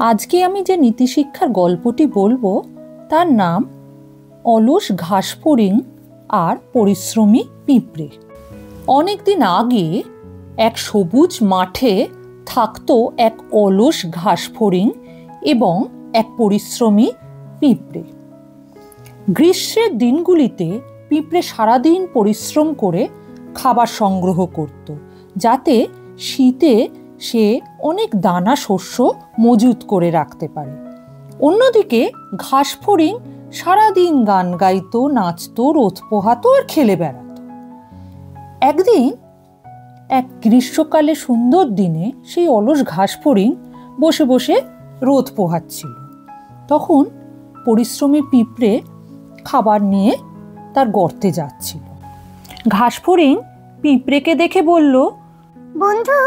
আজকে আমি যে নীতিশিক্ষার গল্পটি বলবো তার নাম অলস ঘাসফড়িং আর পরিশ্রমী পিঁপড়ে। অনেকদিন আগে এক সবুজ মাঠে থাকতো এক অলস ঘাসফড়িং এবং এক পরিশ্রমী পিঁপড়ে। গ্রীষ্মের দিনগুলিতে পিঁপড়ে সারাদিন পরিশ্রম করে খাবার সংগ্রহ করত, যাতে শীতে সে অনেক দানা শস্য মজুত করে রাখতে পারে। অন্যদিকে ঘাসফড়িং সারাদিন গান গাইতো, নাচতো, রোদ পোহাতো আর খেলে বেড়াতো। একদিন এক গ্রীষ্মকালে সুন্দর দিনে সেই অলস ঘাসফড়িং বসে বসে রোদ পোহাচ্ছিল। তখন পরিশ্রমী পিঁপড়ে খাবার নিয়ে তার গর্তে যাচ্ছিল। ঘাসফড়িং পিঁপড়েকে দেখে বলল, বন্ধু,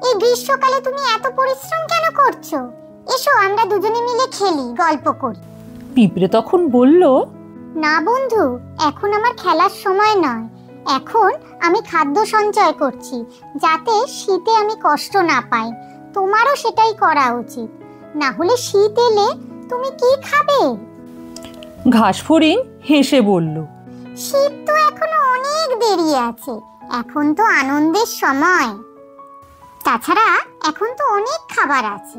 এই গ্রীষ্মকালে তুমি এত পরিশ্রম কেন করছো? এসো আমরা দুজনে মিলে খেলি, গল্প করি। পিঁপড়ে তখন বলল, না বন্ধু, এখন আমার খেলার সময় নয়। এখন আমি খাদ্য সঞ্চয় করছি, যাতে শীতে আমি কষ্ট না পাই। তোমারও সেটাই করা উচিত, না হলে শীত এলে তুমি কি খাবে? ঘাসফড়িং হেসে বলল, শীত তো এখনো অনেক দেরি আছে, এখন তো আনন্দের সময়। তাছাড়া এখন তো অনেক খাবার আছে।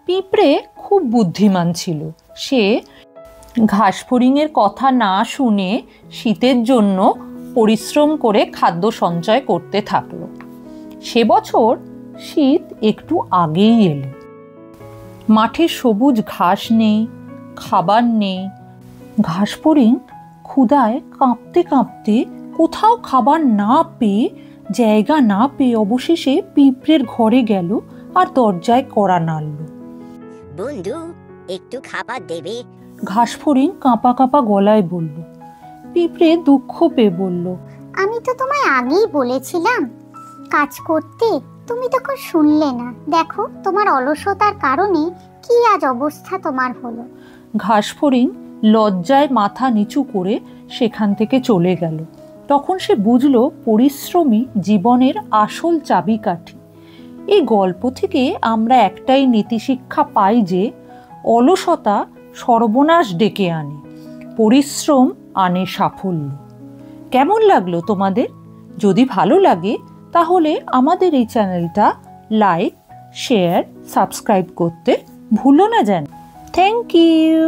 পিঁপড়ে খুব বুদ্ধিমান ছিল। সে ঘাসফড়িংয়ের কথা না শুনে শীতের জন্য পরিশ্রম করে খাদ্য সঞ্চয় করতে থাকলো। সে বছর শীত একটু আগেই এলো। মাঠে সবুজ ঘাস নেই, খাবার নেই। ঘাসফড়িং ক্ষুধায় কাঁপতে কাঁপতে, কোথাও খাবার না পেয়ে, জায়গা না পেয়ে অবশেষে পিঁপড়ের ঘরে গেল আর দরজায় কড়া নাড়ল। বন্ধু, একটু খাবার দেবে? ঘাসফড়িং কাঁপা কাঁপা গলায় বলল। পিঁপড়ে দুঃখ পেয়ে বলল, আমি তো তোমায় আগেই বলেছিলাম কাজ করতে, তুমি তখন শুনলে না। দেখো তোমার অলসতার কারণে কি আজ অবস্থা তোমার হলো। ঘাসফড়িং লজ্জায় মাথা নিচু করে সেখান থেকে চলে গেল। তখন সে বুঝল পরিশ্রমী জীবনের আসল চাবিকাঠি। এই গল্প থেকে আমরা একটাই নীতিশিক্ষা পাই যে অলসতা সর্বনাশ ডেকে আনে, পরিশ্রম আনে সাফল্য। কেমন লাগলো তোমাদের? যদি ভালো লাগে তাহলে আমাদের এই চ্যানেলটা লাইক, শেয়ার, সাবস্ক্রাইব করতে ভুলো না যেন। Thank you.